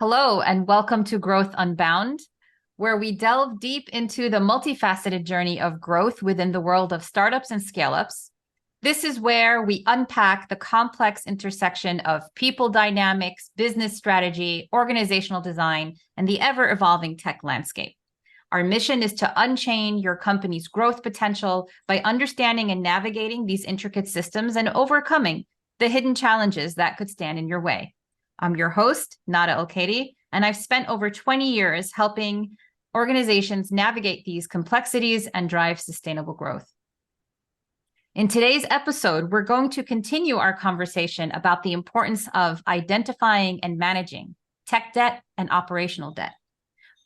Hello, and welcome to Growth Unbound, where we delve deep into the multifaceted journey of growth within the world of startups and scale-ups. This is where we unpack the complex intersection of people dynamics, business strategy, organizational design, and the ever-evolving tech landscape. Our mission is to unchain your company's growth potential by understanding and navigating these intricate systems and overcoming the hidden challenges that could stand in your way. I'm your host, Nada Elkady, and I've spent over 20 years helping organizations navigate these complexities and drive sustainable growth. In today's episode, we're going to continue our conversation about the importance of identifying and managing tech debt and operational debt.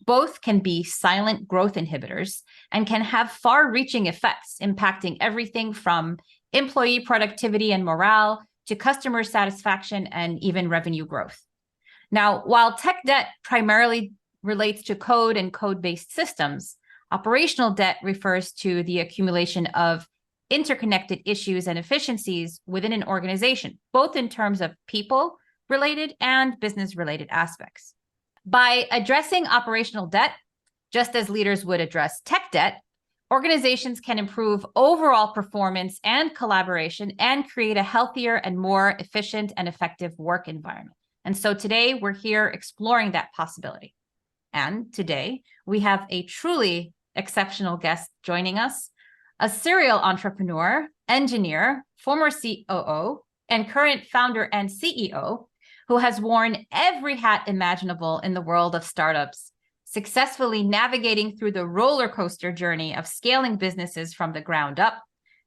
Both can be silent growth inhibitors and can have far-reaching effects impacting everything from employee productivity and morale to customer satisfaction and even revenue growth. Now, while tech debt primarily relates to code and code-based systems, operational debt refers to the accumulation of interconnected issues and efficiencies within an organization, both in terms of people-related and business-related aspects. By addressing operational debt, just as leaders would address tech debt, organizations can improve overall performance and collaboration and create a healthier and more efficient and effective work environment. And so today we're here exploring that possibility. And today we have a truly exceptional guest joining us, a serial entrepreneur, engineer, former COO, and current founder and CEO who has worn every hat imaginable in the world of startups, successfully navigating through the roller coaster journey of scaling businesses from the ground up,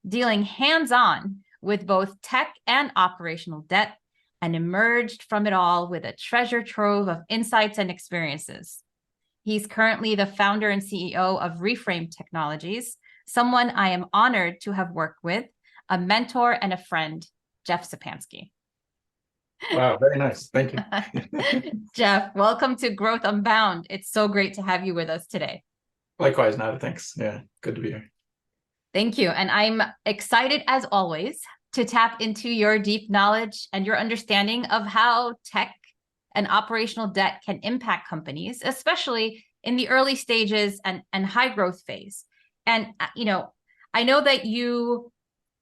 dealing hands-on with both tech and operational debt, and emerged from it all with a treasure trove of insights and experiences. He's currently the founder and CEO of Reframe Technologies, someone I am honored to have worked with, a mentor and a friend, Jeff Szczepanski. Wow, very nice. Thank you. Jeff, welcome to Growth Unbound. It's so great to have you with us today. Likewise, Nada. Thanks. Yeah, good to be here. Thank you. And I'm excited, as always, to tap into your deep knowledge and your understanding of how tech and operational debt can impact companies, especially in the early stages and high growth phase. And, I know that you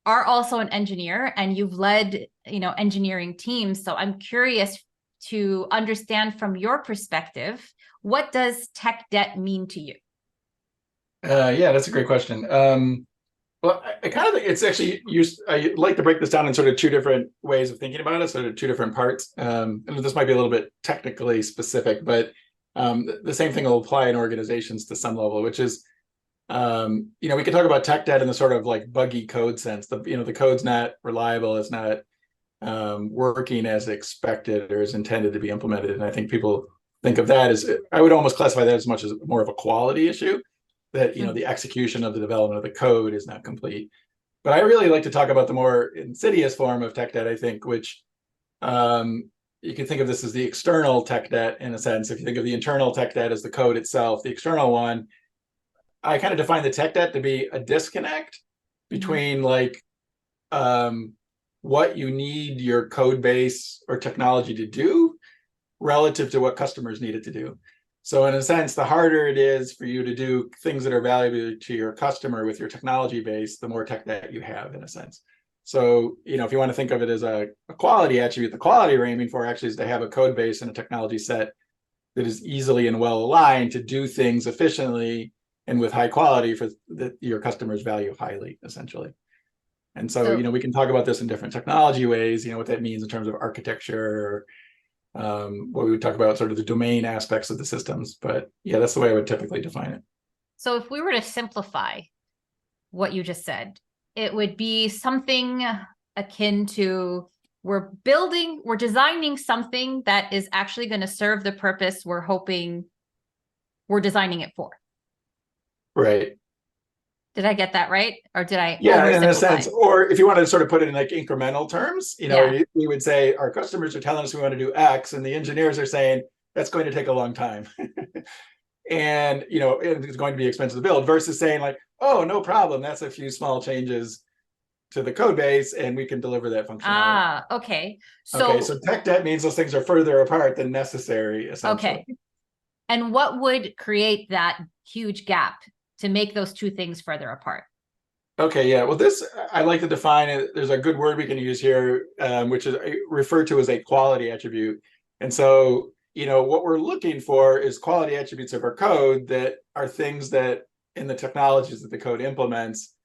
are also an engineer and you've led, engineering teams. So I'm curious to understand from your perspective, what does tech debt mean to you? Yeah, that's a great question. Well, I kind of think it's actually I like to break this down in sort of two different ways of thinking about it, sort of two different parts. And this might be a little bit technically specific, but the same thing will apply in organizations to some level, which is, we can talk about tech debt in the sort of like buggy code sense. The code's not reliable, it's not working as expected or as intended to be implemented. And I think people think of that as, I would almost classify that as much as more of a quality issue, that, the execution of the development of the code is not complete. But I really like to talk about the more insidious form of tech debt, I think, which you can think of this as the external tech debt in a sense. If you think of the internal tech debt as the code itself, the external one, I kind of define the tech debt to be a disconnect between what you need your code base or technology to do relative to what customers need it to do. So in a sense, the harder it is for you to do things that are valuable to your customer with your technology base, the more tech debt you have in a sense. So, if you want to think of it as a quality attribute, the quality we're aiming for actually is to have a code base and a technology set that is easily and well aligned to do things efficiently and with high quality for that your customers value highly, essentially. And so, we can talk about this in different technology ways, what that means in terms of architecture, what we would talk about sort of the domain aspects of the systems. But yeah, that's the way I would typically define it. So if we were to simplify what you just said, it would be something akin to we're designing something that is actually going to serve the purpose we're hoping we're designing it for. Right. Did I get that right? Or did I? Yeah, in a sense. Or if you want to sort of put it in like incremental terms, we would say our customers are telling us we want to do X, and the engineers are saying that's going to take a long time. And, it's going to be expensive to build, versus saying like, oh, no problem. That's a few small changes to the code base, and we can deliver that functionality. Okay. Okay, so tech debt means those things are further apart than necessary, essentially. Okay. And what would create that huge gap to make those two things further apart? Okay, yeah. Well, this I like to define it. There's a good word we can use here, which is referred to as a quality attribute. And so, what we're looking for is quality attributes of our code that are things that in the technologies that the code implements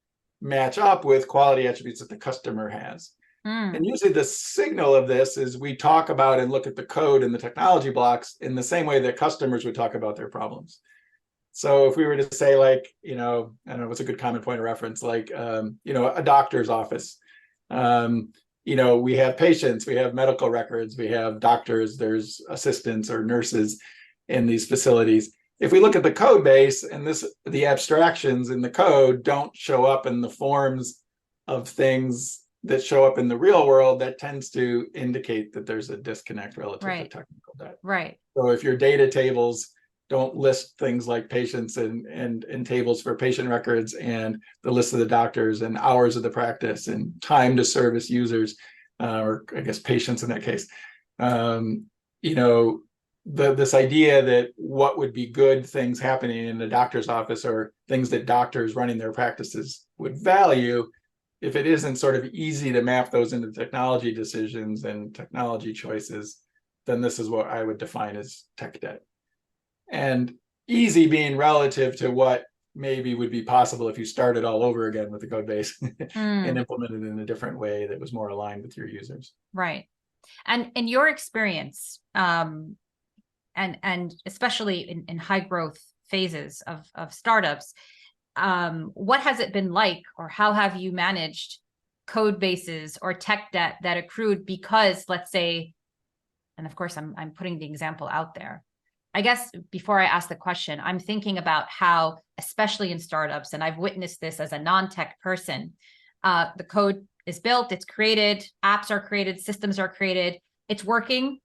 match up with quality attributes that the customer has. And usually the signal of this is we talk about and look at the code and the technology blocks in the same way that customers would talk about their problems. So if we were to say, like, I don't know, what's a good common point of reference, like, a doctor's office. We have patients, we have medical records, we have doctors, there's assistants or nurses in these facilities. If we look at the code base and the abstractions in the code don't show up in the forms of things that show up in the real world, that tends to indicate that there's a disconnect relative to technical debt. Right. So if your data tables don't list things like patients and tables for patient records and the list of the doctors and hours of the practice and time to service users, or I guess patients in that case, this idea that what would be good things happening in the doctor's office or things that doctors running their practices would value, if it isn't sort of easy to map those into technology decisions and technology choices, then this is what I would define as tech debt. And easy being relative to what maybe would be possible if you started all over again with the code base and implemented it in a different way that was more aligned with your users. Right. And in your experience, and especially in high growth phases of startups, what has it been like, or how have you managed code bases or tech debt that accrued because, let's say, and of course I'm putting the example out there. I guess before I ask the question, I'm thinking about how, especially in startups, and I've witnessed this as a non-tech person, the code is built, it's created, apps are created, systems are created, it's working.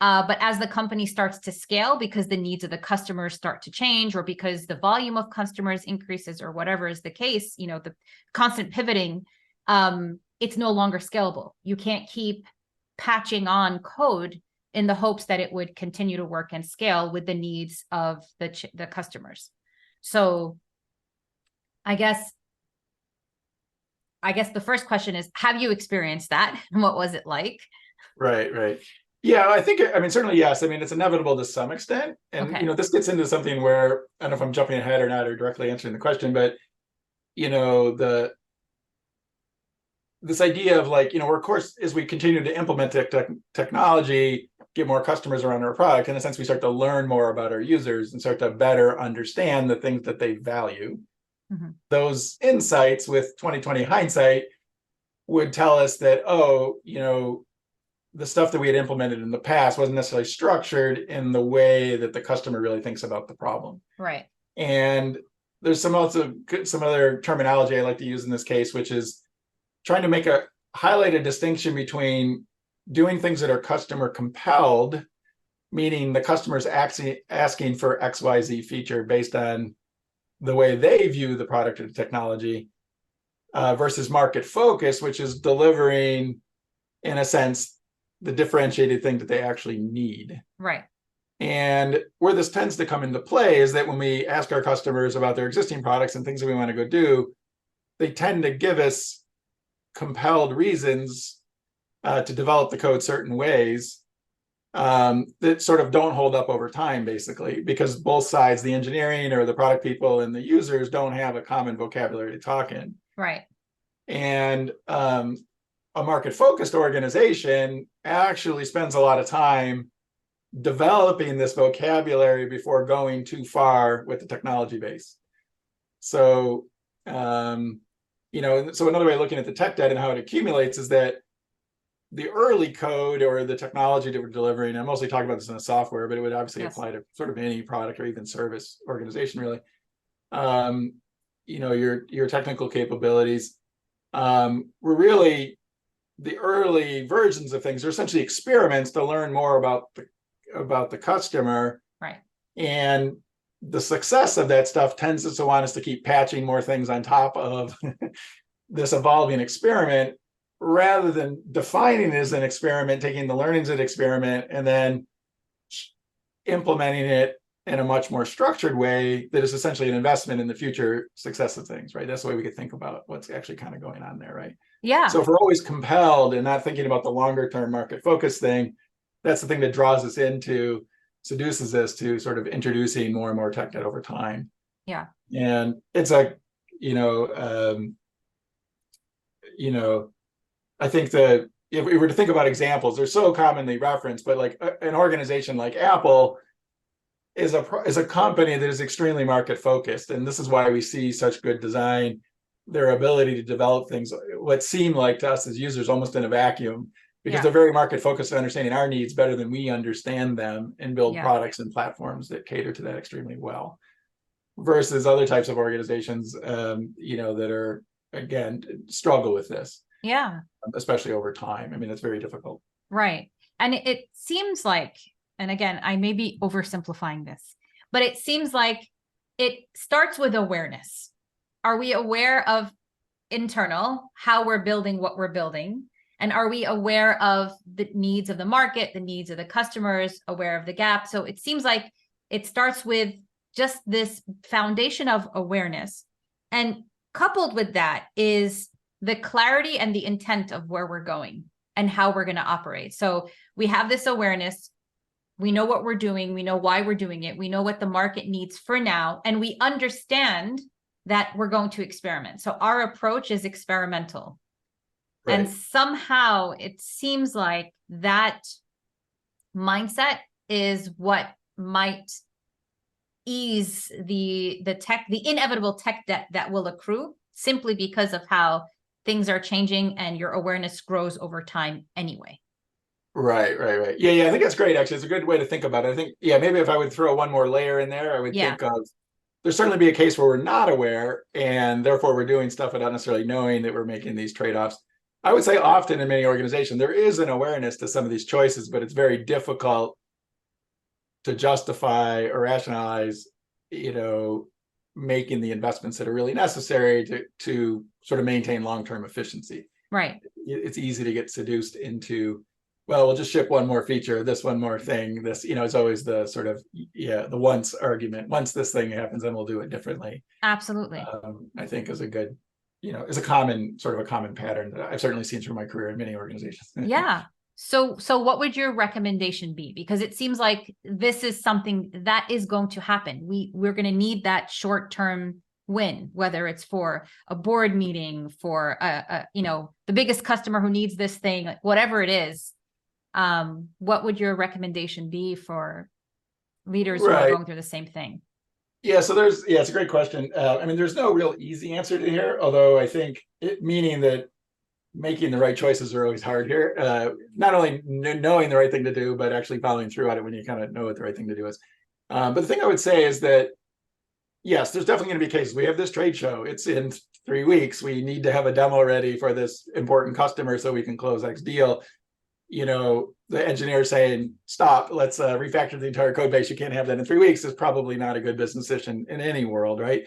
But as the company starts to scale, because the needs of the customers start to change, or because the volume of customers increases, or whatever is the case, the constant pivoting, it's no longer scalable. You can't keep patching on code in the hopes that it would continue to work and scale with the needs of the customers. So I guess the first question is, have you experienced that? And what was it like? Right. Yeah, I mean, certainly, yes. I mean, it's inevitable to some extent. And, this gets into something where, I don't know if I'm jumping ahead or not, or directly answering the question, but, this idea of, like, we're, of course, as we continue to implement technology, get more customers around our product, in a sense, we start to learn more about our users and start to better understand the things that they value. Those insights with 2020 hindsight would tell us that, the stuff that we had implemented in the past wasn't necessarily structured in the way that the customer really thinks about the problem. Right. And there's some other terminology I like to use in this case, which is trying to highlight a distinction between doing things that are customer compelled, meaning the customer's asking for XYZ feature based on the way they view the product or the technology, versus market focus, which is delivering, in a sense, the differentiated thing that they actually need. Right. And where this tends to come into play is that when we ask our customers about their existing products and things that we want to go do, they tend to give us compelled reasons to develop the code certain ways that sort of don't hold up over time, basically, because both sides, the engineering or the product people and the users, don't have a common vocabulary to talk in. Right. And a market-focused organization actually spends a lot of time developing this vocabulary before going too far with the technology base. So, so another way of looking at the tech debt and how it accumulates is that the early code or the technology that we're delivering, I'm mostly talking about this in the software, but it would obviously apply to sort of any product or even service organization, really. Your technical capabilities were really, the early versions of things are essentially experiments to learn more about the customer. Right. And the success of that stuff tends to want us to keep patching more things on top of this evolving experiment rather than defining it as an experiment, taking the learnings of the experiment and then implementing it in a much more structured way that is essentially an investment in the future success of things, right? That's the way we could think about what's actually kind of going on there, right? Yeah. So if we're always compelled and not thinking about the longer term market focus thing, that's the thing that draws us into, seduces us to sort of introducing more and more tech debt over time. Yeah. And it's like, I think that if we were to think about examples, they're so commonly referenced, but like an organization like Apple is a company that is extremely market focused. And this is why we see such good design, their ability to develop things, what seem like to us as users almost in a vacuum, because they're very market focused on understanding our needs better than we understand them and build products and platforms that cater to that extremely well. Versus other types of organizations, that are, again, struggle with this. Yeah. Especially over time. I mean, it's very difficult. Right. And it seems like, and again, I may be oversimplifying this, but it seems like it starts with awareness. Are we aware of internal, how we're building what we're building? And are we aware of the needs of the market, the needs of the customers, aware of the gap? So it seems like it starts with just this foundation of awareness. And coupled with that is the clarity and the intent of where we're going and how we're going to operate. So we have this awareness. We know what we're doing. We know why we're doing it. We know what the market needs for now. And we understand that we're going to experiment. So our approach is experimental. Right. And somehow it seems like that mindset is what might ease the inevitable tech debt that will accrue simply because of how things are changing and your awareness grows over time anyway. Right. Yeah, I think that's great. Actually, it's a good way to think about it. I think, maybe if I would throw one more layer in there, I would think of, there's certainly be a case where we're not aware and therefore we're doing stuff without necessarily knowing that we're making these trade-offs. I would say often in many organizations, there is an awareness to some of these choices, but it's very difficult to justify or rationalize, making the investments that are really necessary to sort of maintain long-term efficiency. Right. It's easy to get seduced into, well, we'll just ship one more feature, this one more thing. This, it's always the sort of, the once argument. Once this thing happens, then we'll do it differently. Absolutely. I think is a good, is a common pattern that I've certainly seen through my career in many organizations. Yeah. So what would your recommendation be? Because it seems like this is something that is going to happen. We're going to need that short-term win, whether it's for a board meeting, for the biggest customer who needs this thing, like whatever it is. What would your recommendation be for leaders who are going through the same thing? Yeah, so it's a great question. There's no real easy answer to here, although I think meaning that making the right choices are always hard here. Not only knowing the right thing to do, but actually following through on it when you kind of know what the right thing to do is. But the thing I would say is that, yes, there's definitely going to be cases. We have this trade show. It's in 3 weeks. We need to have a demo ready for this important customer so we can close X deal. The engineer saying, stop, let's refactor the entire code base. You can't have that in 3 weeks is probably not a good business decision in any world, right?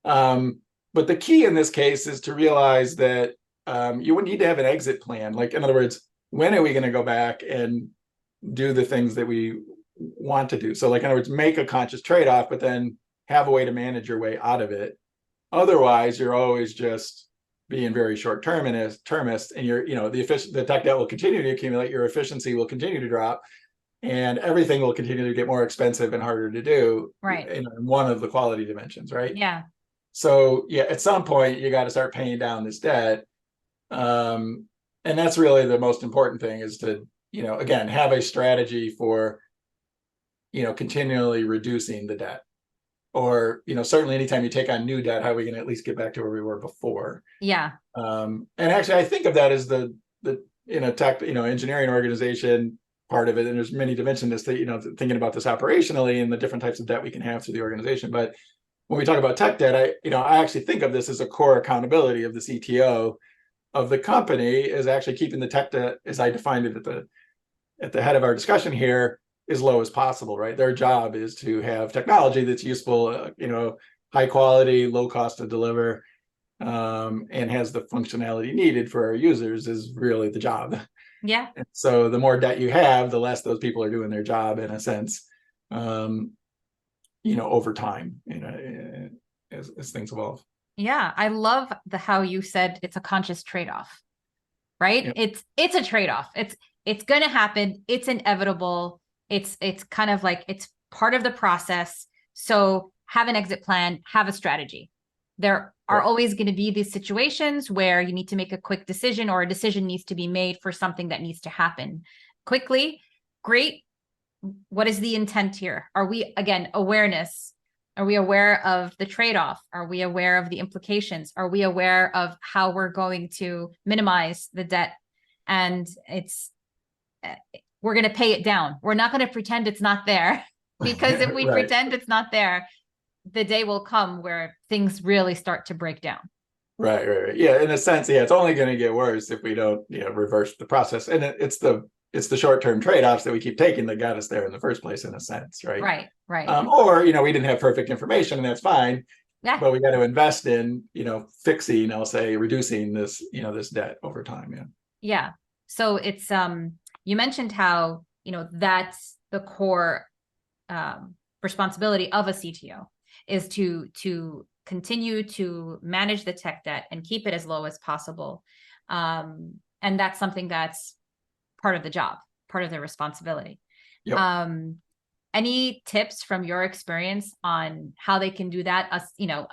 But the key in this case is to realize that you would need to have an exit plan. Like, in other words, when are we going to go back and do the things that we want to do? So, like, in other words, make a conscious trade-off, but then have a way to manage your way out of it. Otherwise, you're always just being very short-termist, and the tech debt will continue to accumulate, your efficiency will continue to drop, and everything will continue to get more expensive and harder to do. Right. In one of the quality dimensions, right? Yeah. So at some point you got to start paying down this debt. And that's really the most important thing, is to, again, have a strategy for, continually reducing the debt. Or, certainly anytime you take on new debt, how are we going to at least get back to where we were before? Yeah. And actually, I think of that as the in a tech, engineering organization part of it. And there's many dimensions to, thinking about this operationally and the different types of debt we can have through the organization. But when we talk about tech debt, I actually think of this as a core accountability of the CTO of the company, is actually keeping the tech debt, as I defined it at the head of our discussion here, as low as possible, right? Their job is to have technology that's useful, high quality, low cost to deliver, and has the functionality needed for our users is really the job. Yeah. And so the more debt you have, the less those people are doing their job in a sense, over time, as things evolve. Yeah. I love how you said it's a conscious trade-off, right? Yep. It's a trade-off. It's going to happen. It's inevitable. It's kind of like it's part of the process. So have an exit plan, have a strategy. There are always going to be these situations where you need to make a quick decision, or a decision needs to be made for something that needs to happen quickly. Great. What is the intent here? Are we, again, awareness? Are we aware of the trade-off? Are we aware of the implications? Are we aware of how we're going to minimize the debt? And we're going to pay it down. We're not going to pretend it's not there, because if we pretend it's not there, the day will come where things really start to break down. Right. Yeah, in a sense, yeah, it's only going to get worse if we don't, reverse the process. And it's the short-term trade-offs that we keep taking that got us there in the first place, in a sense, right? Right. Or, we didn't have perfect information, and that's fine. Yeah. But we got to invest in, fixing, I'll say, reducing this, this debt over time. Yeah. Yeah. So it's you mentioned how, that's the core responsibility of a CTO, is to continue to manage the tech debt and keep it as low as possible. And that's something that's part of the job, part of their responsibility. Yep. Any tips from your experience on how they can do that?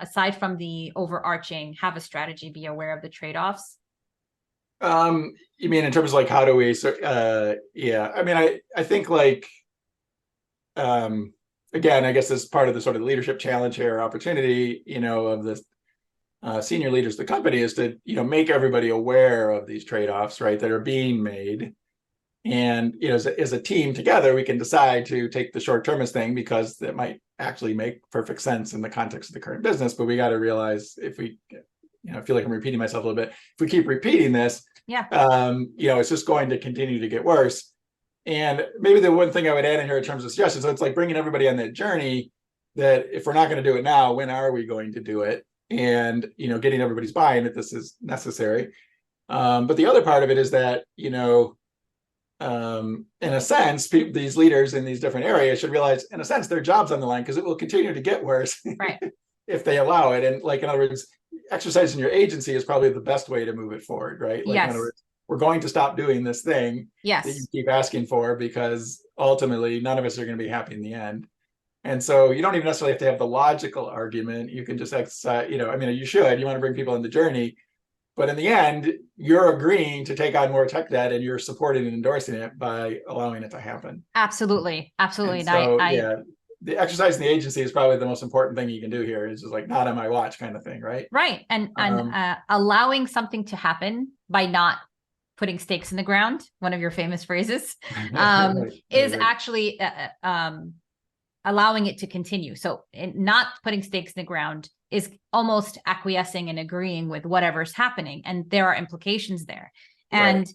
Aside from the overarching, have a strategy, be aware of the trade-offs. You mean in terms of like, how do we, yeah, I mean, I think like, again, I guess this is part of the sort of leadership challenge here, opportunity, of the senior leaders of the company, is to, make everybody aware of these trade-offs, right, that are being made. And, as a team together, we can decide to take the short-termist thing because that might actually make perfect sense in the context of the current business. But we got to realize, if we, I feel like I'm repeating myself a little bit, if we keep repeating this, it's just going to continue to get worse. And maybe the one thing I would add in here in terms of suggestions, so it's like bringing everybody on that journey, that if we're not going to do it now, when are we going to do it? And, getting everybody's buy-in that this is necessary. But the other part of it is that, in a sense, these leaders in these different areas should realize, in a sense, their job's on the line, because it will continue to get worse if they allow it. And like, in other words, exercising your agency is probably the best way to move it forward, right? Like, in other words, we're going to stop doing this thing that you keep asking for, because ultimately none of us are going to be happy in the end. And so you don't even necessarily have to have the logical argument. You can just exercise, you want to bring people on the journey, but in the end, you're agreeing to take on more tech debt, and you're supporting and endorsing it by allowing it to happen. Absolutely. And so, the exercising the agency is probably the most important thing you can do here. Is just like, not on my watch kind of thing, right? Right. And allowing something to happen by not putting stakes in the ground, one of your famous phrases, is actually allowing it to continue. So not putting stakes in the ground is almost acquiescing and agreeing with whatever's happening. And there are implications there. And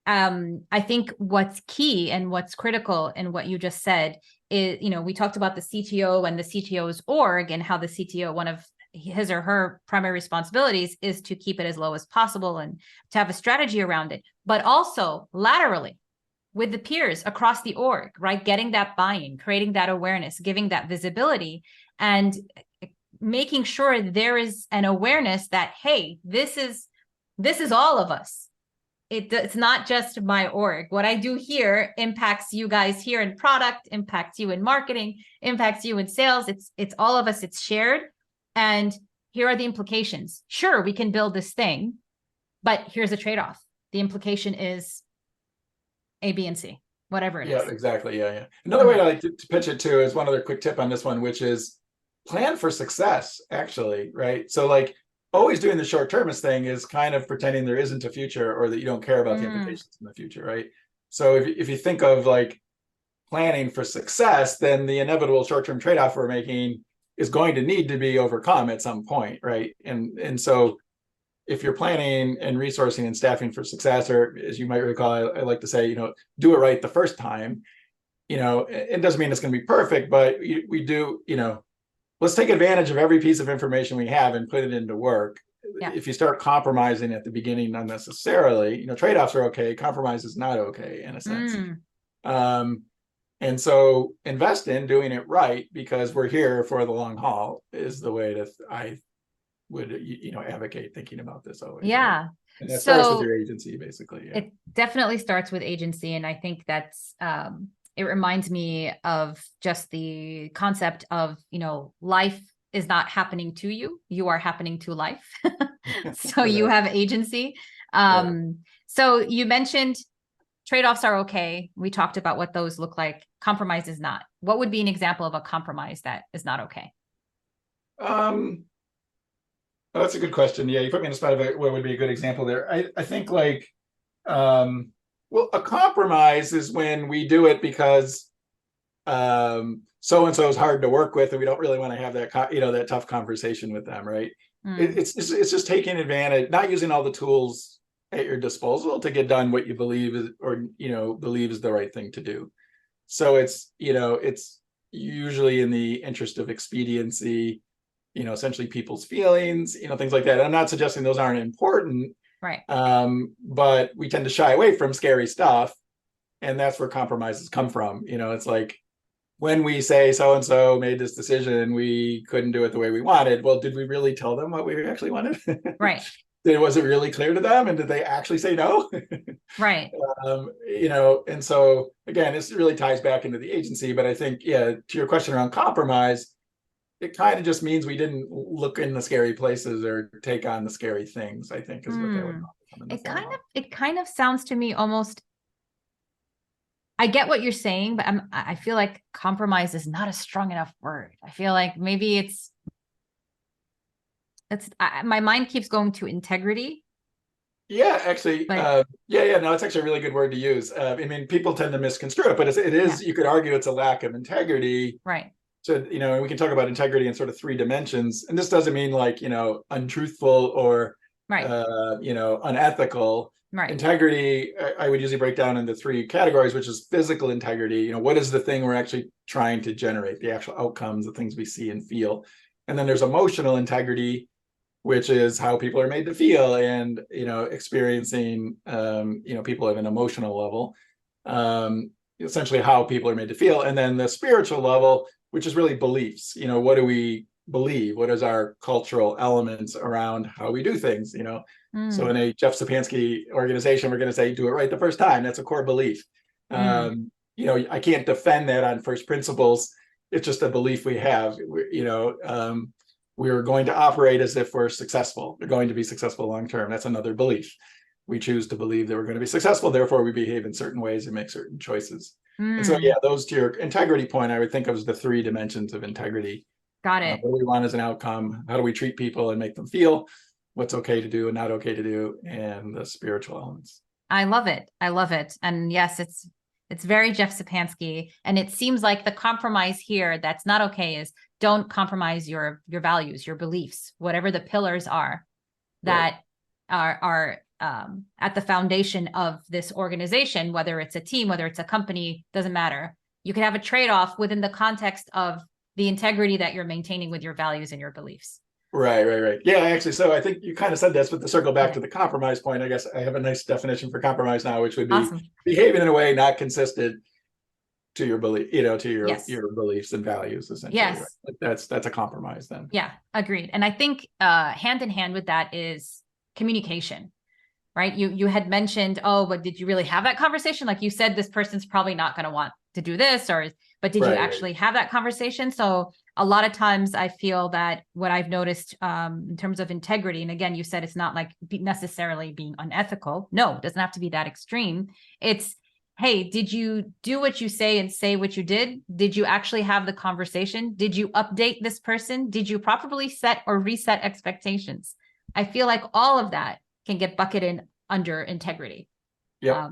I think what's key and what's critical in what you just said is, we talked about the CTO and the CTO's org, and how the CTO, one of his or her primary responsibilities is to keep it as low as possible and to have a strategy around it, but also laterally with the peers across the org, right? Getting that buy-in, creating that awareness, giving that visibility, and making sure there is an awareness that, hey, this is all of us. It's not just my org. What I do here impacts you guys here in product, impacts you in marketing, impacts you in sales. It's all of us. It's shared. And here are the implications. Sure, we can build this thing, but here's a trade-off. The implication is A, B, and C, whatever it is. Yeah, exactly. Yeah. Another way I like to pitch it too is one other quick tip on this one, which is plan for success, actually, right? So like, always doing the short-termist thing is kind of pretending there isn't a future, or that you don't care about the implications in the future, right? So if you think of like planning for success, then the inevitable short-term trade-off we're making is going to need to be overcome at some point, right? And so if you're planning and resourcing and staffing for success, or as you might recall, I like to say, do it right the first time. It doesn't mean it's going to be perfect, but we do, let's take advantage of every piece of information we have and put it into work. Yeah. if you start compromising at the beginning unnecessarily, trade-offs are okay. Compromise is not okay in a sense. Um, and so invest in doing it right, because we're here for the long haul is the way that I would, advocate thinking about this always. Yeah. Right? And that starts with So your agency, basically. Yeah. it definitely starts with agency. And I think that's, it reminds me of just the concept of, life is not happening to you. You are happening to life. So you have agency. So you mentioned trade-offs are okay. We talked about what those look like. Compromise is not. What would be an example of a compromise that is not okay? Well, that's a good question. Yeah, you put me in the spot of what would be a good example there. I think like, well, a compromise is when we do it because so and so is hard to work with, and we don't really want to have that that tough conversation with them, right? It's just taking advantage, not using all the tools at your disposal to get done what you believe is, or believe is the right thing to do. So it's usually in the interest of expediency, essentially people's feelings, things like that. I'm not suggesting those aren't important, Right. but we tend to shy away from scary stuff, and that's where compromises come from. It's like when we say so and so made this decision, we couldn't do it the way we wanted. Well, did we really tell them what we actually wanted? Right. Was it really clear to them, and did they actually say no? Right. And so again, this really ties back into the agency. But I think, yeah, to your question around compromise, it kind of just means we didn't look in the scary places or take on the scary things, I think, is what that would become. It kind of sounds to me almost, I get what you're saying, but I feel like compromise is not a strong enough word. I feel like maybe my mind keeps going to integrity. Yeah, actually, But no, it's actually a really good word to use. I mean, people tend to misconstrue it, but it is, you could argue it's a lack of integrity. Right. So, and we can talk about integrity in sort of 3 dimensions. And this doesn't mean like, untruthful or, Right. Unethical. Right. Integrity, I would usually break down into 3 categories, which is physical integrity. What is the thing we're actually trying to generate, the actual outcomes, the things we see and feel. And then there's emotional integrity, which is how people are made to feel, and, experiencing, people at an emotional level, essentially how people are made to feel. And then the spiritual level, which is really beliefs. What do we believe? What is our cultural elements around how we do things? So in a Jeff Szczepanski organization, we're going to say, do it right the first time. That's a core belief. I can't defend that on first principles. It's just a belief we have. We're going to operate as if we're successful. We're going to be successful long-term. That's another belief. We choose to believe that we're going to be successful. Therefore, we behave in certain ways and make certain choices. And so, yeah, those, to your integrity point, I would think of as the 3 dimensions of integrity. Got it. What do we want as an outcome? How do we treat people and make them feel? What's okay to do and not okay to do? And the spiritual elements. I love it. I love it. And yes, it's very Jeff Szczepanski. And it seems like the compromise here that's not okay is don't compromise your values, your beliefs, whatever the pillars are that are at the foundation of this organization, whether it's a team, whether it's a company, doesn't matter. You can have a trade-off within the context of the integrity that you're maintaining with your values and your beliefs. Right. Yeah, actually, so I think you kind of said this, but to circle back to the compromise point, I guess I have a nice definition for compromise now, which would be behaving in a way not consistent to your belief, to your beliefs and values, essentially. Yes. Right? That's a compromise then. Yeah, agreed. And I think hand in hand with that is communication, right? You had mentioned, but did you really have that conversation? Like you said, this person's probably not going to want to do this, but did you actually have that conversation? So a lot of times I feel that what I've noticed in terms of integrity, and again, you said it's not like necessarily being unethical. No, it doesn't have to be that extreme. It's, hey, did you do what you say and say what you did? Did you actually have the conversation? Did you update this person? Did you properly set or reset expectations? I feel like all of that can get bucketed under integrity. Yeah.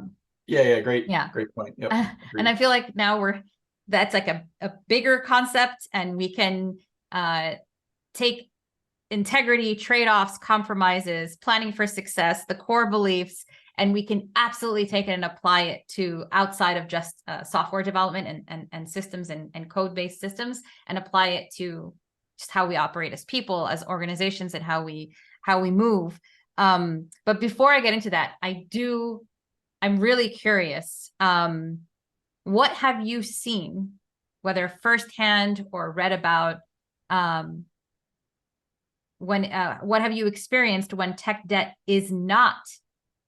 Great point. Yep. And I feel like now that's like a bigger concept, and we can take integrity, trade-offs, compromises, planning for success, the core beliefs, and we can absolutely take it and apply it to outside of just software development and systems and code-based systems, and apply it to just how we operate as people, as organizations, and how we how we move. But before I get into that, I'm really curious. What have you seen, whether firsthand or read about, what have you experienced when tech debt is not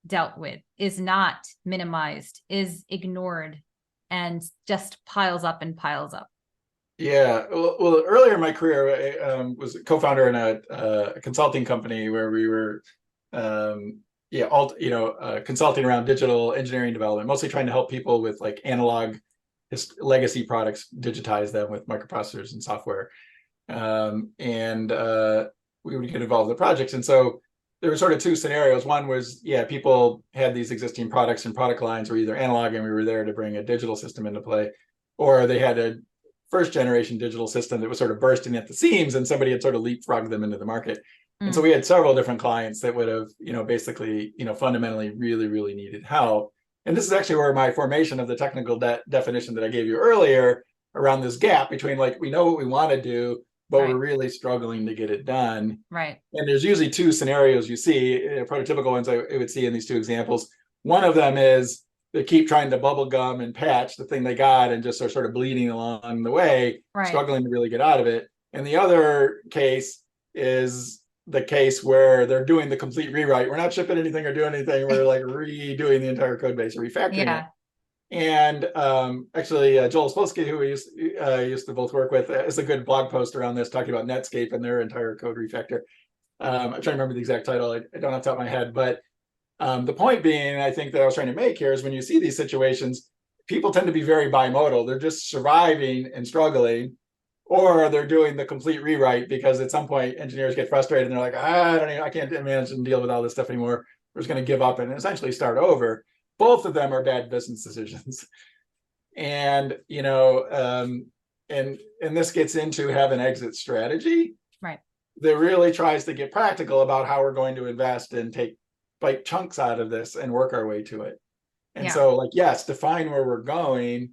dealt with, is not minimized, is ignored, and just piles up and piles up? Yeah, well, earlier in my career, I was a co-founder in a consulting company where we were, consulting around digital engineering development, mostly trying to help people with like analog legacy products, digitize them with microprocessors and software. And we would get involved in the projects. And so there were sort of two scenarios. One was, people had these existing products and product lines were either analog and we were there to bring a digital system into play, or they had a first generation digital system that was sort of bursting at the seams and somebody had sort of leapfrogged them into the market. And so we had several different clients that would have, basically, fundamentally really, really needed help. And this is actually where my formation of the technical definition that I gave you earlier around this gap between like, we know what we want to do, but we're really struggling to get it done. Right. And there's usually two scenarios you see, prototypical ones I would see in these two examples. One of them is they keep trying to bubble gum and patch the thing they got and just are sort of bleeding along the way, struggling to really get out of it. And the other case is the case where they're doing the complete rewrite. We're not shipping anything or doing anything. We're like redoing the entire code base, refactoring it. And actually, Joel Szczepanski, who we used to both work with, is a good blog post around this, talking about Netscape and their entire code refactor. I'm trying to remember the exact title. I don't have the top of my head, but the point being, I think that I was trying to make here is when you see these situations, people tend to be very bimodal. They're just surviving and struggling, or they're doing the complete rewrite because at some point engineers get frustrated and they're like, I can't manage and deal with all this stuff anymore. We're just going to give up and essentially start over. Both of them are bad business decisions. And, and this gets into have an exit strategy. Right. That really tries to get practical about how we're going to invest and take bite chunks out of this and work our way to it. And so like, yes, define where we're going,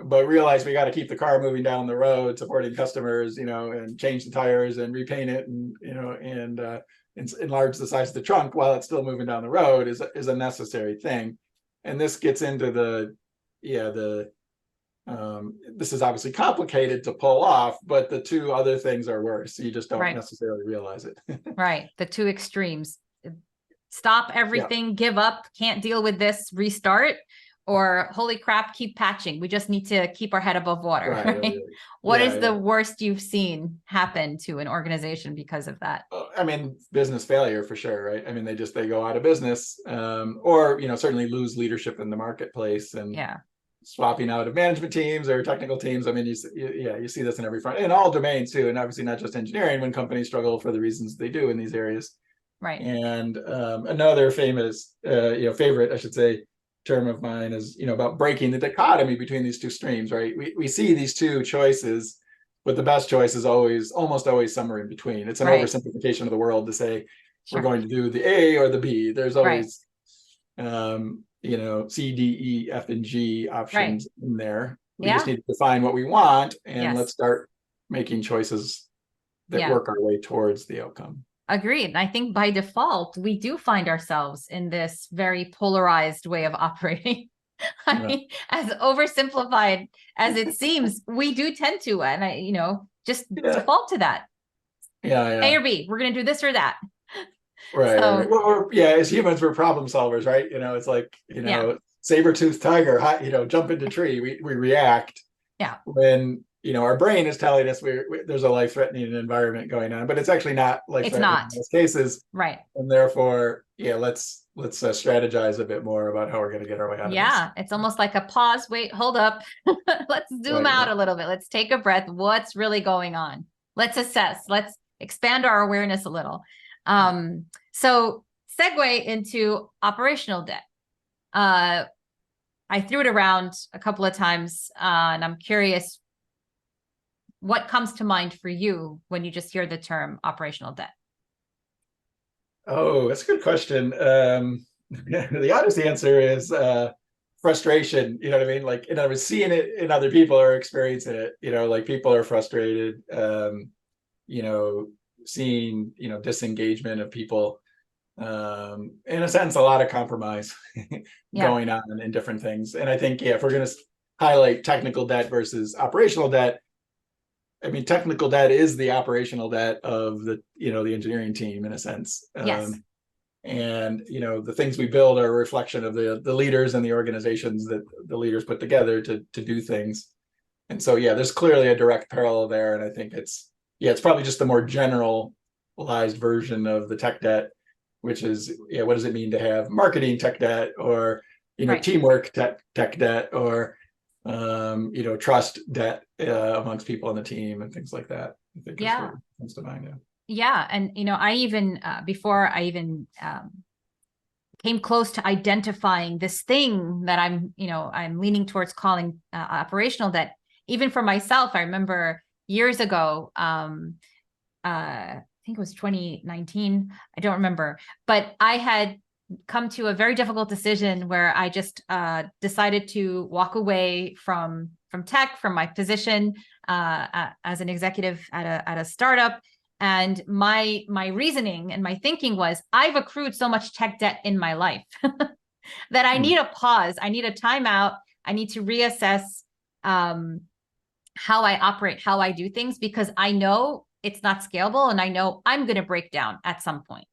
but realize we got to keep the car moving down the road, supporting customers, and change the tires and repaint it and, and enlarge the size of the trunk while it's still moving down the road is a necessary thing. And this gets into this is obviously complicated to pull off, but the two other things are worse. You just don't necessarily realize it. Right. The two extremes. Stop everything, give up, can't deal with this, restart, or holy crap, keep patching. We just need to keep our head above water. Right? What is the worst you've seen happen to an organization because of that? I mean, business failure for sure, right? I mean, they go out of business, or certainly lose leadership in the marketplace, and swapping out of management teams or technical teams. I mean, you see this in every front, in all domains too, and obviously not just engineering, when companies struggle for the reasons they do in these areas. Right. And another famous, favorite, I should say, term of mine is, about breaking the dichotomy between these two streams, right? We see these two choices, but the best choice is almost always somewhere in between. It's an oversimplification of the world to say we're going to do the A or the B. There's always, C, D, E, F, and G options in there. We just need to define what we want, and let's start making choices that work our way towards the outcome. Agreed. And I think by default, we do find ourselves in this very polarized way of operating. I mean, as oversimplified as it seems, we do tend to, and just default to that. A or B, we're going to do this or that. Right. So, Well, as humans, we're problem solvers, right? It's like, saber-toothed tiger, jump into tree. We react. Yeah. When our brain is telling us there's a life-threatening environment going on, but it's actually not life-threatening in most cases. Right. And therefore, let's strategize a bit more about how we're going to get our way out of this. Yeah, it's almost like a pause. Wait, hold up. Let's zoom out a little bit. Let's take a breath. What's really going on? Let's assess. Let's expand our awareness a little. So segue into operational debt. I threw it around a couple of times, and I'm curious, what comes to mind for you when you just hear the term operational debt? Oh, that's a good question. The honest answer is frustration. You know what I mean? Like, I was seeing it in other people or experiencing it. Like people are frustrated. seen, disengagement of people, in a sense, a lot of compromise going on in different things. And I think, if we're going to highlight technical debt versus operational debt, I mean, technical debt is the operational debt of the engineering team in a sense. Yes. And the things we build are a reflection of the leaders and the organizations that the leaders put together to do things. And so there's clearly a direct parallel there. And I think it's probably just the more generalized version of the tech debt, which is what does it mean to have marketing tech debt, or teamwork tech debt, or trust debt amongst people on the team and things like that. I think is what comes to mind. Yeah. And, I even, before I even came close to identifying this thing that I'm leaning towards calling operational debt, even for myself, I remember years ago, I think it was 2019, I don't remember, but I had come to a very difficult decision where I just decided to walk away from tech, from my position as an executive at a startup. And my reasoning and my thinking was, I've accrued so much tech debt in my life that I need a pause. I need a timeout. I need to reassess how I operate, how I do things, because I know it's not scalable, and I know I'm going to break down at some point.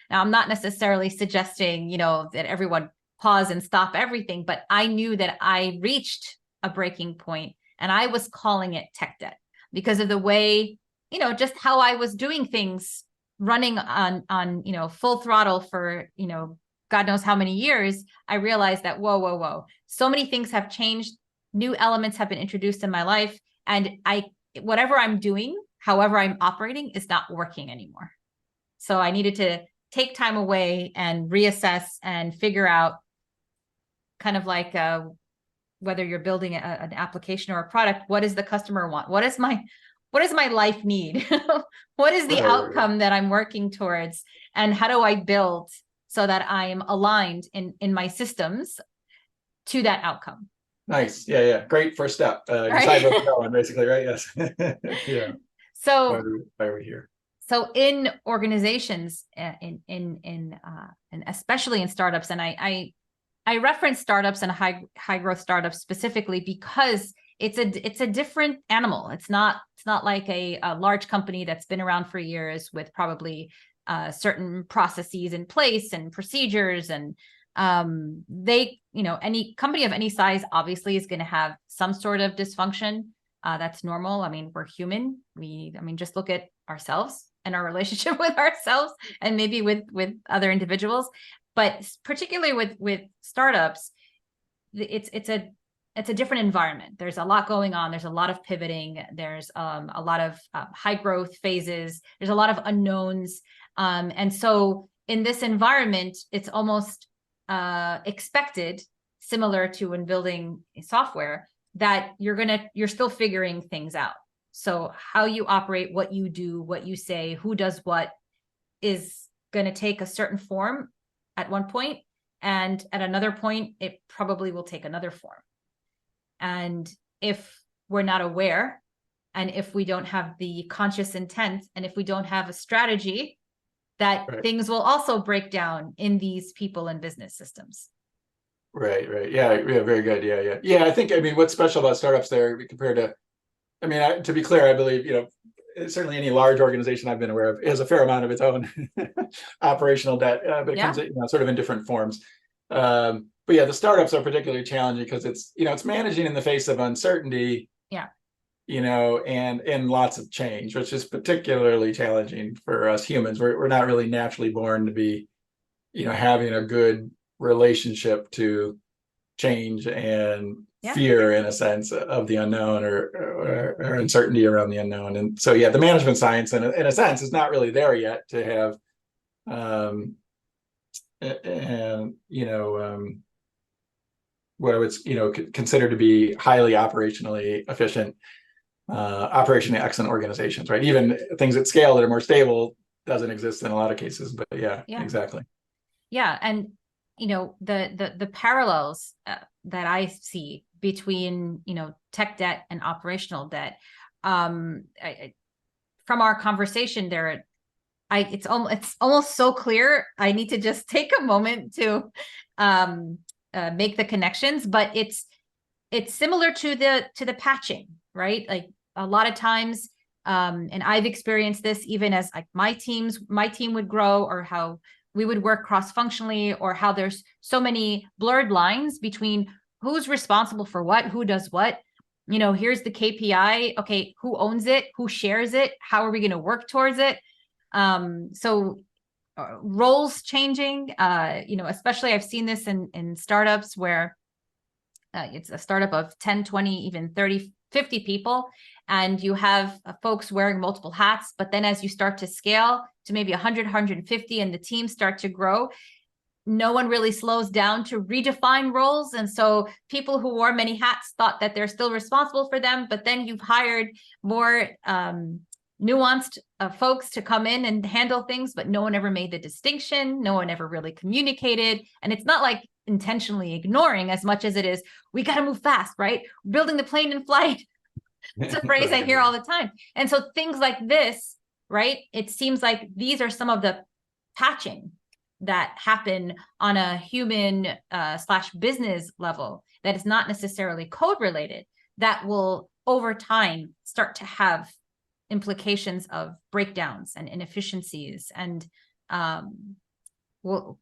Now, I'm not necessarily suggesting, that everyone pause and stop everything, but I knew that I reached a breaking point, and I was calling it tech debt because of the way, just how I was doing things, running on full throttle for, God knows how many years. I realized that, whoa, so many things have changed. New elements have been introduced in my life, and whatever I'm doing, however I'm operating, is not working anymore. So I needed to take time away and reassess and figure out, kind of like whether you're building an application or a product, what does the customer want? What does my life need? What is the outcome that I'm working towards? And how do I build so that I am aligned in my systems to that outcome? Nice. Yeah. Great first step. Decide what's going, basically, right? Yes. Yeah. So why are we here? So in organizations, and especially in startups, and I reference startups and high growth startups specifically because it's a different animal. It's not like a large company that's been around for years with probably certain processes in place and procedures, and any company of any size obviously is going to have some sort of dysfunction. That's normal. I mean, we're human. Just look at ourselves and our relationship with ourselves, and maybe with other individuals. But particularly with startups, it's a different environment. There's a lot going on. There's a lot of pivoting. There's a lot of high growth phases. There's a lot of unknowns. And so in this environment, it's almost expected, similar to when building software, that you're still figuring things out. So how you operate, what you do, what you say, who does what, is going to take a certain form at one point, and at another point, it probably will take another form. And if we're not aware, and if we don't have the conscious intent, and if we don't have a strategy, that things will also break down in these people and business systems. Right. Yeah, very good. Yeah. I think, what's special about startups there compared to, to be clear, I believe, certainly any large organization I've been aware of has a fair amount of its own operational debt, but it comes sort of in different forms. But the startups are particularly challenging because it's managing in the face of uncertainty, and lots of change, which is particularly challenging for us humans. We're not really naturally born to be, having a good relationship to change and fear, in a sense, of the unknown or uncertainty around the unknown. And so, the management science, in a sense, is not really there yet to have, what I would, consider to be highly operationally efficient, operationally excellent organizations, right? Even things at scale that are more stable doesn't exist in a lot of cases, but exactly. Yeah. And, the parallels that I see between, tech debt and operational debt, from our conversation, there it's almost so clear. I need to just take a moment to make the connections, but it's similar to the patching, right? Like a lot of times, and I've experienced this even as like my team would grow, or how we would work cross-functionally, or how there's so many blurred lines between who's responsible for what, who does what. Here's the KPI. Okay, who owns it? Who shares it? How are we going to work towards it? So roles changing, especially I've seen this in startups where it's a startup of 10, 20, even 30, 50 people, and you have folks wearing multiple hats. But then as you start to scale to maybe 100, 150, and the teams start to grow, no one really slows down to redefine roles. And so people who wore many hats thought that they're still responsible for them, but then you've hired more nuanced folks to come in and handle things, but no one ever made the distinction. No one ever really communicated. And it's not like intentionally ignoring as much as it is, we got to move fast, right? Building the plane in flight. It's a phrase I hear all the time. And so things like this, right? It seems like these are some of the patching that happen on a human / business level that is not necessarily code related, that will over time start to have implications of breakdowns and inefficiencies, and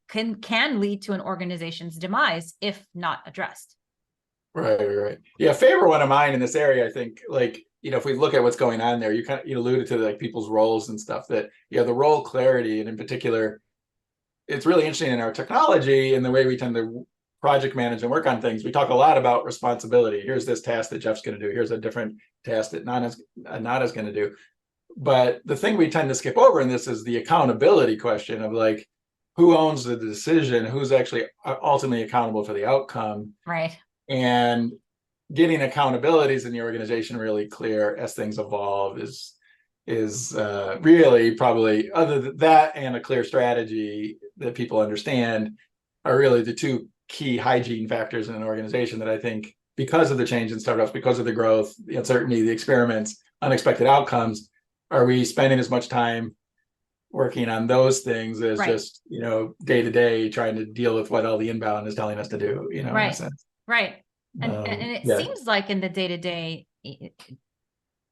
can lead to an organization's demise if not addressed. Right. Yeah, favorite one of mine in this area, I think, like, if we look at what's going on there, you alluded to like people's roles and stuff, that the role clarity, and in particular, it's really interesting in our technology and the way we tend to project manage and work on things. We talk a lot about responsibility. Here's this task that Jeff's going to do. Here's a different task that Nada's going to do. But the thing we tend to skip over in this is the accountability question of like, who owns the decision? Who's actually ultimately accountable for the outcome? Right. And getting accountabilities in the organization really clear as things evolve is really probably, other than that and a clear strategy that people understand, are really the two key hygiene factors in an organization that I think, because of the change in startups, because of the growth, the uncertainty, the experiments, unexpected outcomes, are we spending as much time working on those things as just, day to day trying to deal with what all the inbound is telling us to do, in a sense. Right. And it seems like in the day to day,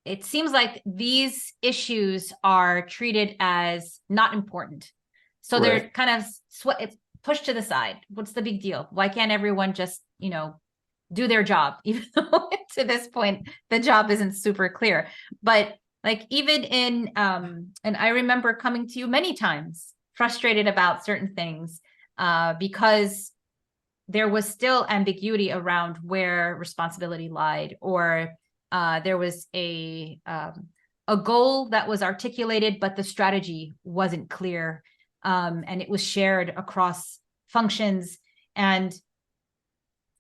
it seems like these issues are treated as not important. So they're kind of it's pushed to the side. What's the big deal? Why can't everyone just, do their job? Even though to this point, the job isn't super clear. But like even in, and I remember coming to you many times frustrated about certain things because there was still ambiguity around where responsibility lied, or there was a goal that was articulated, but the strategy wasn't clear, and it was shared across functions, and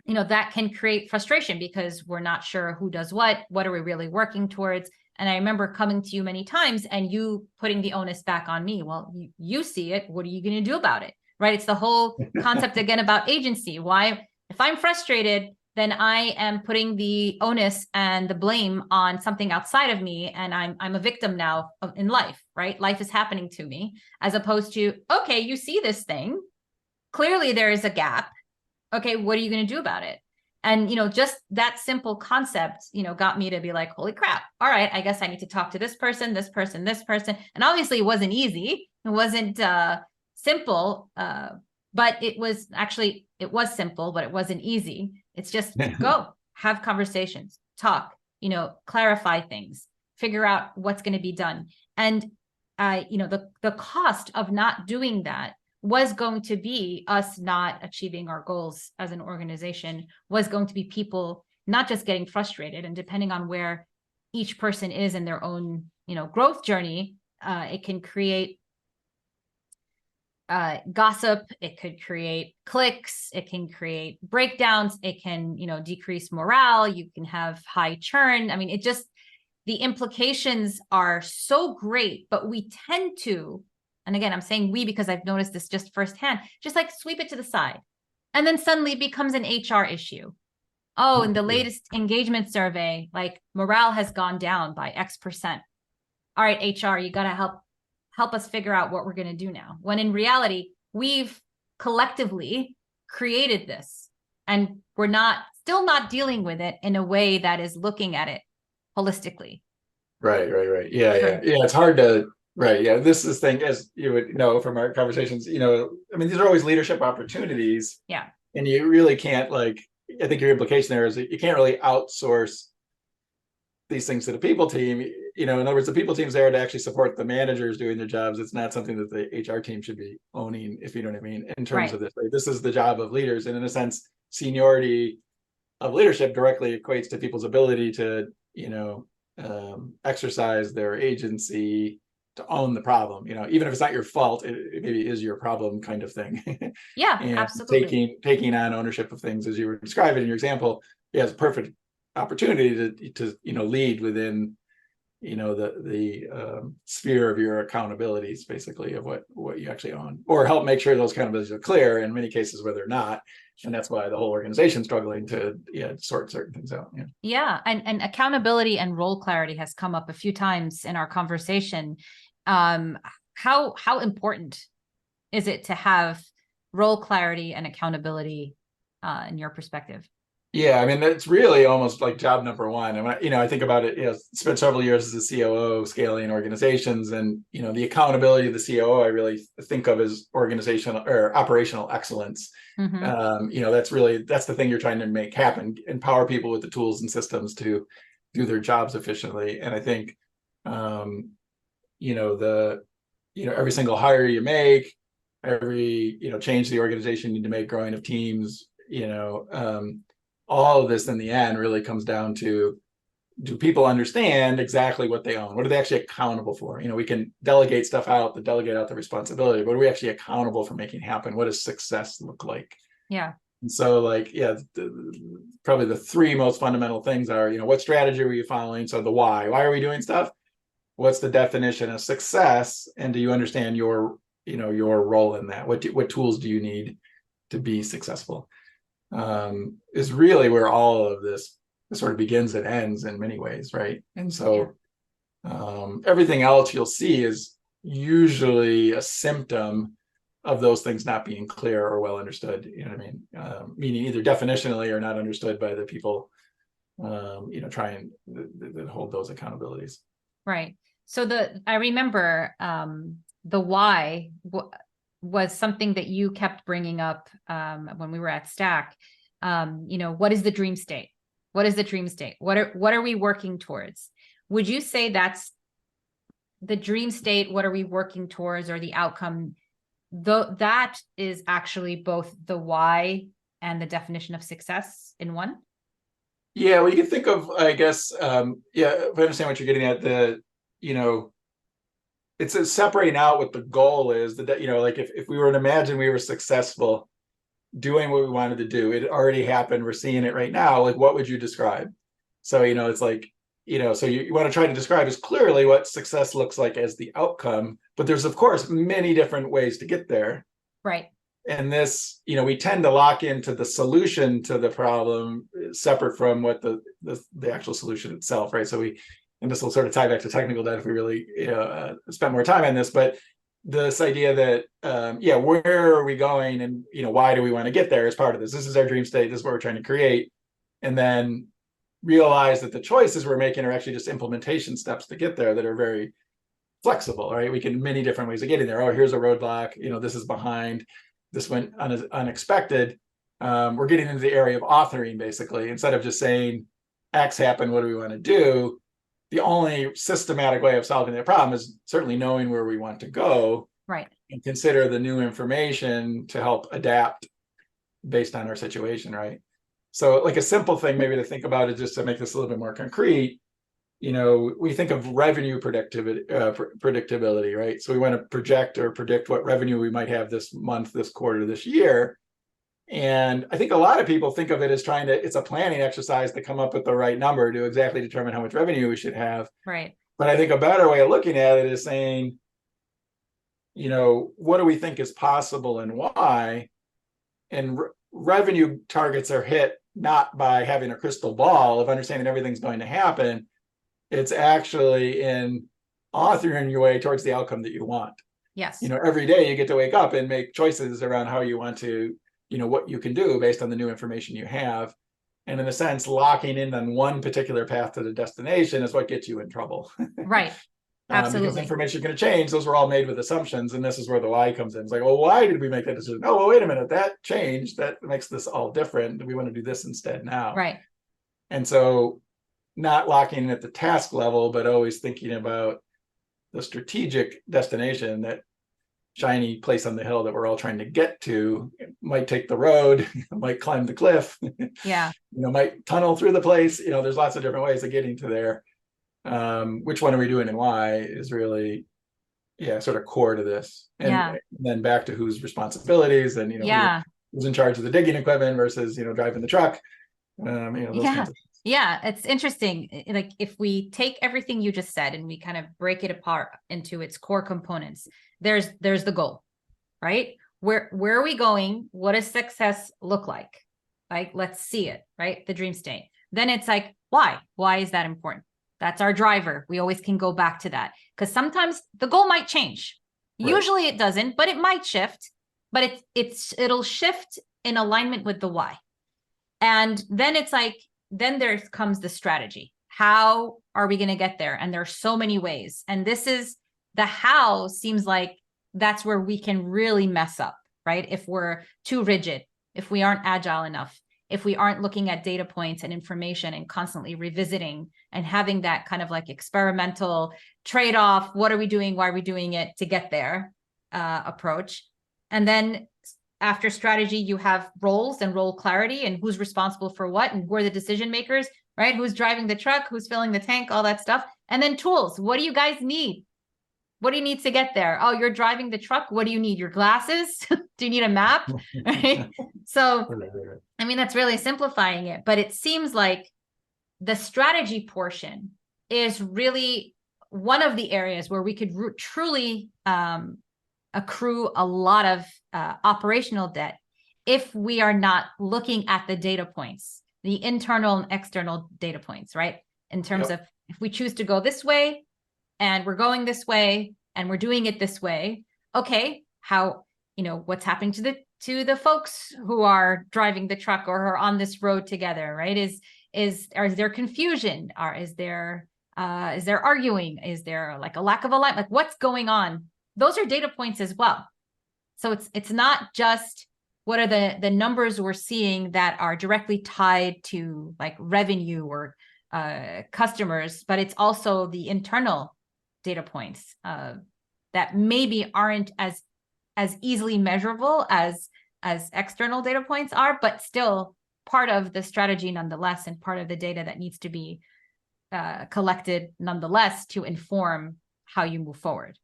that can create frustration because we're not sure who does what are we really working towards. And I remember coming to you many times and you putting the onus back on me. Well, you see it. What are you going to do about it? Right? It's the whole concept again about agency. Why, if I'm frustrated, then I am putting the onus and the blame on something outside of me, and I'm a victim now in life, right? Life is happening to me, as opposed to, okay, you see this thing, clearly there is a gap. Okay, what are you going to do about it? And just that simple concept, got me to be like, holy crap! All right, I guess I need to talk to this person, this person, this person. And obviously, it wasn't easy. It wasn't simple, but it was simple, but it wasn't easy. It's just go have conversations, talk, clarify things, figure out what's going to be done. And the cost of not doing that was going to be us not achieving our goals as an organization, was going to be people not just getting frustrated, and depending on where each person is in their own growth journey, it can create gossip, it could create clicks, it can create breakdowns, it can decrease morale, you can have high churn. I mean, the implications are so great, but we tend to, and again, I'm saying we because I've noticed this just firsthand, just like sweep it to the side, and then suddenly it becomes an HR issue. Oh, in the latest engagement survey, like morale has gone down by X%. All right, HR, you got to help us figure out what we're going to do now. When in reality, we've collectively created this and we're still not dealing with it in a way that is looking at it holistically. Right. Yeah. It's hard to, right. Yeah. This is thing, as you would know from our conversations, I mean, these are always leadership opportunities. Yeah. And you really can't, like, I think your implication there is that you can't really outsource these things to the people team. In other words, the people team's there to actually support the managers doing their jobs. It's not something that the HR team should be owning, if you know what I mean, in terms of this. Like, this is the job of leaders. And in a sense, seniority of leadership directly equates to people's ability to, exercise their agency to own the problem, even if it's not your fault, it maybe is your problem, kind of thing. Yeah, and absolutely. taking on ownership of things, as you were describing in your example, it's a perfect opportunity to lead within the sphere of your accountabilities, basically, of what you actually own, or help make sure those accountabilities are clear in many cases where they're not. And that's why the whole organization's struggling to sort certain things out. Yeah. And accountability and role clarity has come up a few times in our conversation. How important is it to have role clarity and accountability in your perspective? Yeah, I mean, it's really almost like job number one. And I think about it, spent several years as a COO scaling organizations, and the accountability of the COO, I really think of as organizational or operational excellence. That's the thing you're trying to make happen, empower people with the tools and systems to do their jobs efficiently. And I think every single hire you make, every change the organization you need to make, growing of teams, all of this in the end really comes down to, do people understand exactly what they own? What are they actually accountable for? We can delegate stuff out, delegate out the responsibility, but are we actually accountable for making happen? What does success look like? Yeah. And so, probably the three most fundamental things are, what strategy are you following? So the why are we doing stuff? What's the definition of success? And do you understand your role in that? What tools do you need to be successful? Is really where all of this sort of begins and ends in many ways, right? And so everything else you'll see is usually a symptom of those things not being clear or well understood. You know what I mean? Meaning either definitionally or not understood by the people trying to hold those accountabilities. Right. So I remember the why was something that you kept bringing up when we were at Stack. What is the dream state? What is the dream state? What are we working towards? Would you say that's the dream state? What are we working towards, or the outcome? That is actually both the why and the definition of success in one. Yeah, well, you can think of, I guess, if I understand what you're getting at, it's a separating out what the goal is. That like if we were to imagine we were successful doing what we wanted to do, it already happened, we're seeing it right now. Like, what would you describe? So it's like, so you want to try to describe as clearly what success looks like as the outcome, but there's of course many different ways to get there. Right. And this, we tend to lock into the solution to the problem separate from what the actual solution itself, right? So and this will sort of tie back to technical debt if we really spend more time on this, but this idea that where are we going, and why do we want to get there as part of this? This is our dream state, this is what we're trying to create, and then realize that the choices we're making are actually just implementation steps to get there that are very flexible, right? We can many different ways of getting there. Oh, here's a roadblock, this is behind, this went unexpected. We're getting into the area of authoring, basically. Instead of just saying X happened, what do we want to do? The only systematic way of solving that problem is certainly knowing where we want to go, right, and consider the new information to help adapt based on our situation, right? So like a simple thing maybe to think about is, just to make this a little bit more concrete, we think of revenue predictability, right? So we want to project or predict what revenue we might have this month, this quarter, this year. And I think a lot of people think of it as it's a planning exercise to come up with the right number to exactly determine how much revenue we should have. Right. But I think a better way of looking at it is saying, what do we think is possible and why? And revenue targets are hit not by having a crystal ball of understanding everything's going to happen. It's actually in authoring your way towards the outcome that you want. Yes. Every day you get to wake up and make choices around how you want to, what you can do based on the new information you have. And in a sense, locking in on one particular path to the destination is what gets you in trouble. Right. Absolutely. Because information is going to change. Those were all made with assumptions. And this is where the why comes in. It's like, well, why did we make that decision? Oh, well, wait a minute. That changed. That makes this all different. We want to do this instead now. Right. And so not locking in at the task level, but always thinking about the strategic destination, that shiny place on the hill that we're all trying to get to. It might take the road, might climb the cliff, yeah, might tunnel through the place. There's lots of different ways of getting to there. Which one are we doing and why is really, sort of core to this. And then back to whose responsibilities and, who's in charge of the digging equipment versus, driving the truck. Those kinds of Yeah, it's interesting. Like if we take everything you just said and we kind of break it apart into its core components, there's the goal, right? Where are we going? What does success look like? Like, let's see it, right? The dream state. Then it's like, why? Why is that important? That's our driver. We always can go back to that because sometimes the goal might change. Right. Usually it doesn't, but it might shift, but it'll shift in alignment with the why. And then it's like, then there comes the strategy. How are we going to get there? And there are so many ways. And this is the how seems like that's where we can really mess up, right? If we're too rigid, if we aren't agile enough, if we aren't looking at data points and information and constantly revisiting and having that kind of like experimental trade-off, what are we doing? Why are we doing it to get there approach? And then after strategy, you have roles and role clarity and who's responsible for what and who are the decision makers, right? Who's driving the truck, who's filling the tank, all that stuff. And then tools. What do you guys need? What do you need to get there? Oh, you're driving the truck. What do you need? Your glasses? Do you need a map? Right? So, I mean, that's really simplifying it, but it seems like the strategy portion is really one of the areas where we could truly accrue a lot of operational debt if we are not looking at the data points, the internal and external data points, right? In terms of if we choose to go this way and we're going this way and we're doing it this way, okay, how, what's happening to the folks who are driving the truck or are on this road together, right? Is there confusion? Is there arguing? Is there like a lack of alignment? Like what's going on? Those are data points as well. So it's not just what are the numbers we're seeing that are directly tied to like revenue or customers, but it's also the internal data points that maybe aren't as easily measurable as external data points are, but still part of the strategy nonetheless, and part of the data that needs to be collected nonetheless to inform how you move forward.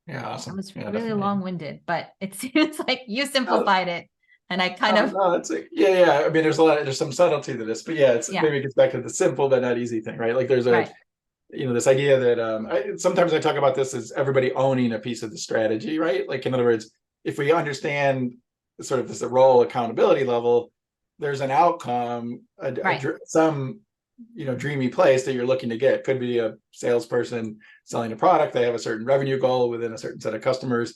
Yeah, awesome. That was really long-winded, but it seems like you simplified it, and I kind of. No, that's I mean, there's some subtlety to this, but maybe it gets back to the simple but not easy thing, right? Like there's this idea that sometimes I talk about this as everybody owning a piece of the strategy, right? Like in other words, if we understand sort of this role accountability level, there's an outcome, some dreamy place that you're looking to get. Could be a salesperson selling a product. They have a certain revenue goal within a certain set of customers,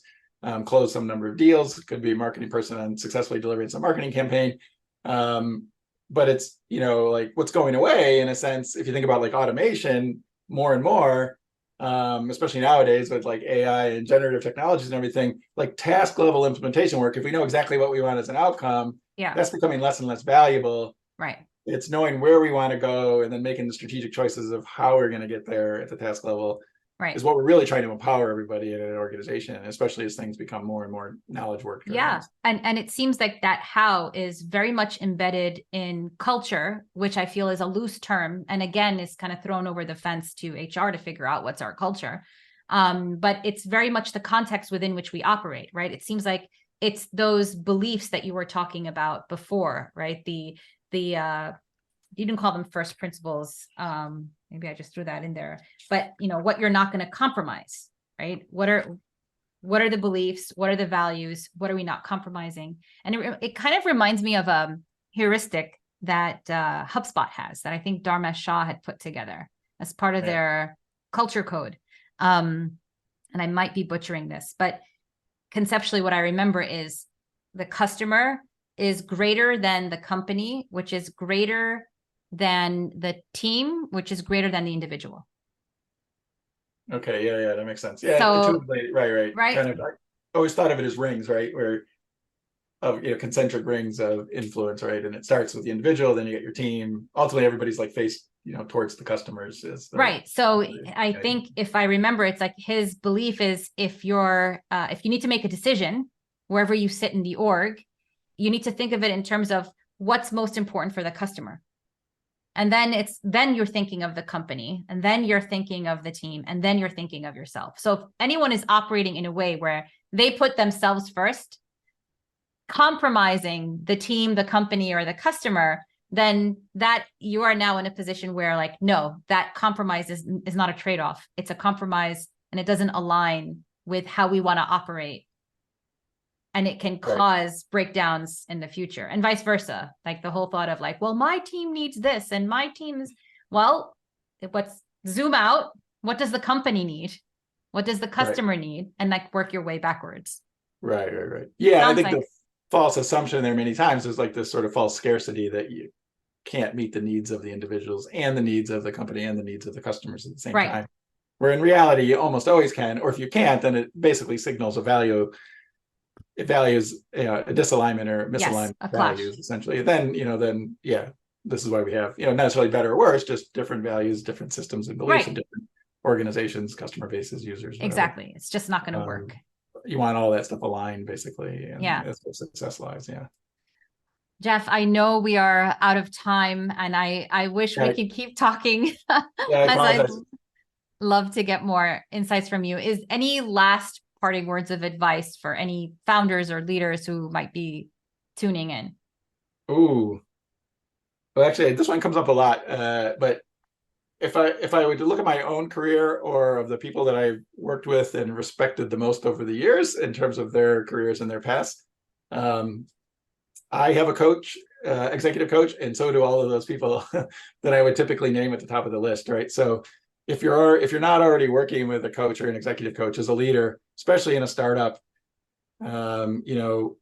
close some number of deals. Could be a marketing person on successfully delivering some marketing campaign. But it's, like what's going away in a sense, if you think about like automation more and more, especially nowadays with like AI and generative technologies and everything, like task level implementation work, if we know exactly what we want as an outcome, that's becoming less and less valuable. Right. It's knowing where we want to go and then making the strategic choices of how we're going to get there at the task level is what we're really trying to empower everybody in an organization, especially as things become more and more knowledge work driven. Yeah. And it seems like that how is very much embedded in culture, which I feel is a loose term. And again, is kind of thrown over the fence to HR to figure out what's our culture. But it's very much the context within which we operate, right? It seems like it's those beliefs that you were talking about before, right? You didn't call them first principles. Maybe I just threw that in there, but what you're not going to compromise, right? What are the beliefs? What are the values? What are we not compromising? And it kind of reminds me of a heuristic that HubSpot has that I think Dharmesh Shah had put together as part of their culture code. And I might be butchering this, but conceptually what I remember is the customer is greater than the company, which is greater than the team, which is greater than the individual. Okay, yeah, that makes sense. Yeah, So, intuitively, right. Kind of, I always thought of it as rings, right? Where of concentric rings of influence, right? And it starts with the individual, then you get your team. Ultimately, everybody's like faced, towards the customers. Right. So I think if I remember, it's like his belief is if you need to make a decision wherever you sit in the org, you need to think of it in terms of what's most important for the customer. And then you're thinking of the company, and then you're thinking of the team, and then you're thinking of yourself. So if anyone is operating in a way where they put themselves first, compromising the team, the company, or the customer, then that you are now in a position where like, no, that compromise is not a trade-off. It's a compromise and it doesn't align with how we want to operate. And it can cause breakdowns in the future and vice versa. Like the whole thought of like, well, my team needs this and my team's, well, let's zoom out. What does the company need? What does the customer need? And like work your way backwards. Right. Yeah, I think the false assumption there many times is like this sort of false scarcity that you can't meet the needs of the individuals and the needs of the company and the needs of the customers at the same time. Where in reality, you almost always can, or if you can't, then it basically signals a value. It values a disalignment or misalignment values, essentially. Then, this is why we have, not necessarily better or worse, just different values, different systems and beliefs, and different organizations, customer bases, users. Whatever. Exactly. It's just not going to work. You want all that stuff aligned, basically. And that's where success lies. Yeah. Jeff, I know we are out of time, and I wish we could keep talking. I'd love to get more insights from you. Is any last parting words of advice for any founders or leaders who might be tuning in? Ooh, well, actually, this one comes up a lot. But if I were to look at my own career or of the people that I've worked with and respected the most over the years in terms of their careers and their past, I have a coach, executive coach, and so do all of those people that I would typically name at the top of the list, right? So if you're not already working with a coach or an executive coach as a leader, especially in a startup, to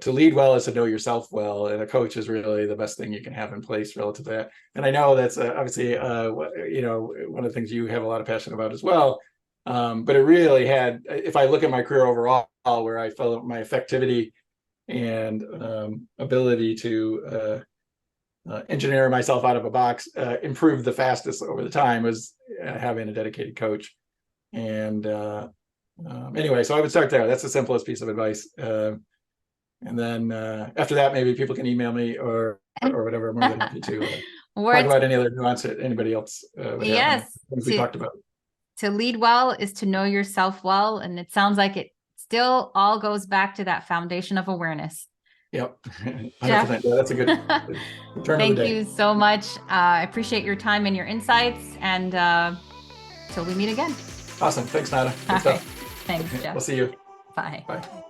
lead well is to know yourself well, and a coach is really the best thing you can have in place relative to that. And I know that's obviously one of the things you have a lot of passion about as well. But it really had, if I look at my career overall, where I felt my effectivity and ability to engineer myself out of a box improved the fastest over the time was having a dedicated coach. And anyway, so I would start there. That's the simplest piece of advice. And then after that, maybe people can email me or whatever. I'm more than happy to talk about any other nuance that anybody else would have. Things we talked about. To lead well is to know yourself well. And it sounds like it still all goes back to that foundation of awareness. Yep. 100%. Yeah, that's a good term of the day. Thank you so much. I appreciate your time and your insights. And till we meet again. Awesome. Thanks, Nada. Good stuff. Thanks, Jeff. We'll see you. Bye. Bye.